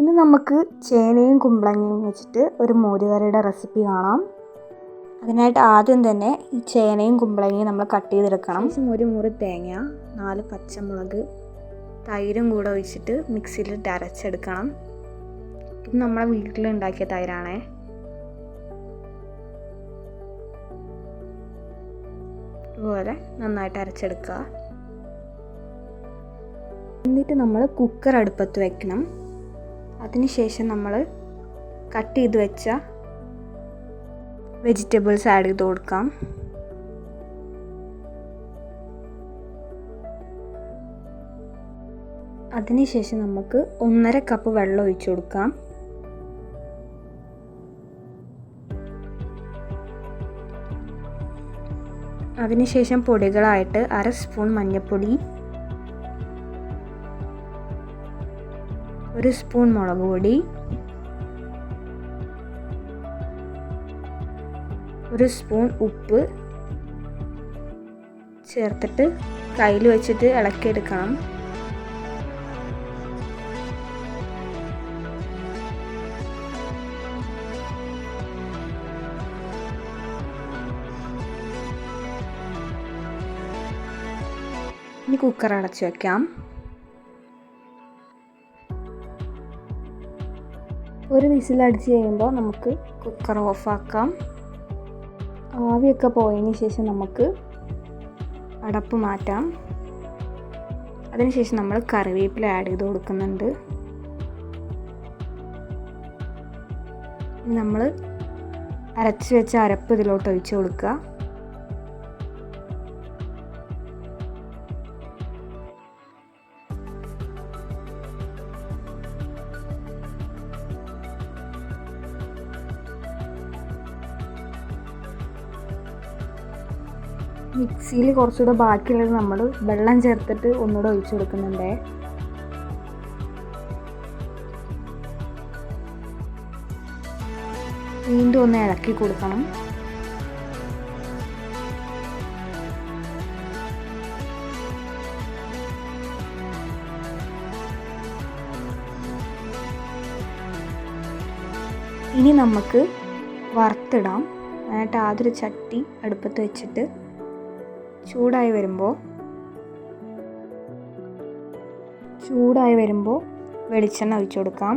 ഇനി നമുക്ക് ചേനയും കുമ്പളങ്ങയും വെച്ചിട്ട് ഒരു മോരുകറിയുടെ റെസിപ്പി കാണാം. അതിനായിട്ട് ആദ്യം തന്നെ ഈ ചേനയും കുമ്പളങ്ങയും നമ്മൾ കട്ട് ചെയ്തെടുക്കണം. ശേഷം ഒരു മുറി തേങ്ങ, 4 പച്ചമുളക്, തൈരും കൂടെ ഒഴിച്ചിട്ട് മിക്സിയിലിട്ട് അരച്ചെടുക്കണം. ഇത് നമ്മളെ വീട്ടിലുണ്ടാക്കിയ തൈരാണേ. ഇതുപോലെ നന്നായിട്ട് അരച്ചെടുക്കുക. എന്നിട്ട് നമ്മൾ കുക്കർ അടുപ്പത്ത് വെക്കണം. അതിനുശേഷം നമ്മൾ കട്ട് ചെയ്ത് വെച്ച വെജിറ്റബിൾസ് ആഡ് ചെയ്ത് കൊടുക്കാം. അതിനുശേഷം നമുക്ക് 1.5 കപ്പ് വെള്ളം ഒഴിച്ചു കൊടുക്കാം. അതിനുശേഷം പൊടികളായിട്ട് 1/2 സ്പൂൺ മഞ്ഞൾപ്പൊടി, 1 സ്പൂൺ മുളക് പൊടി, 1 സ്പൂൺ ഉപ്പ് ചേർത്തിട്ട് കയ്യിൽ വെച്ചിട്ട് ഇളക്കിയെടുക്കണം. ഇനി കുക്കർ അടച്ചു വയ്ക്കാം. ഒരു വിസിൽ അടിച്ച് കഴിയുമ്പോൾ നമുക്ക് കുക്കർ ഓഫാക്കാം. ആവിയൊക്കെ പോയതിന് ശേഷം നമുക്ക് അടപ്പ് മാറ്റാം. അതിനുശേഷം നമ്മൾ കറിവേപ്പില ആഡ് ചെയ്ത് കൊടുക്കുന്നുണ്ട്. നമ്മൾ അരച്ച് വെച്ച അരപ്പ് ഇതിലോട്ട് ഒഴിച്ച് കൊടുക്കുക. മിക്സിയിൽ കുറച്ചുകൂടെ ബാക്കിയുള്ളത് നമ്മൾ വെള്ളം ചേർത്തിട്ട് ഒന്നുകൂടെ ഒഴിച്ചു കൊടുക്കുന്നുണ്ട്. വീണ്ടും ഒന്ന് ഇളക്കി കൊടുക്കണം. ഇനി നമുക്ക് വറുത്തിടാം. അതിനായിട്ട് ആദ്യം ഒരു ചട്ടി അടുപ്പത്ത് വെച്ചിട്ട് ചൂടായി വരുമ്പോൾ വെളിച്ചെണ്ണ ഒഴിച്ചു കൊടുക്കാം.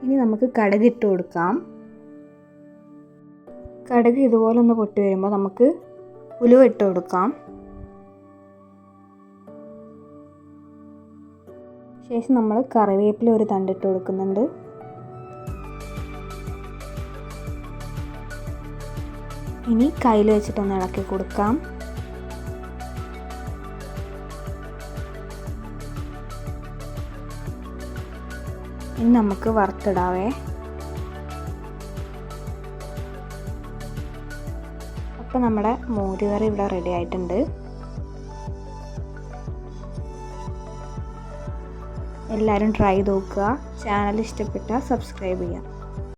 ഇനി നമുക്ക് കടുക് ഇട്ട് കൊടുക്കാം. കടുക് ഇതുപോലെ ഒന്ന് പൊട്ടി വരുമ്പോൾ നമുക്ക് ഉലുവ ഇട്ട് കൊടുക്കാം. ശേഷം നമ്മൾ കറിവേപ്പില ഒരു തണ്ടിട്ട് കൊടുക്കുന്നുണ്ട്. ഇനി കയ്യിൽ വെച്ചിട്ടൊന്ന് ഇളക്കി കൊടുക്കാം. ഇനി നമുക്ക് വറുത്തിടാവേ. അപ്പോൾ നമ്മുടെ മോരുകറി ഇവിടെ റെഡി ആയിട്ടുണ്ട്. എല്ലാവരും ട്രൈ ചെയ്ത് നോക്കുക. ചാനൽ ഇഷ്ടപ്പെട്ടാൽ സബ്സ്ക്രൈബ് ചെയ്യാം.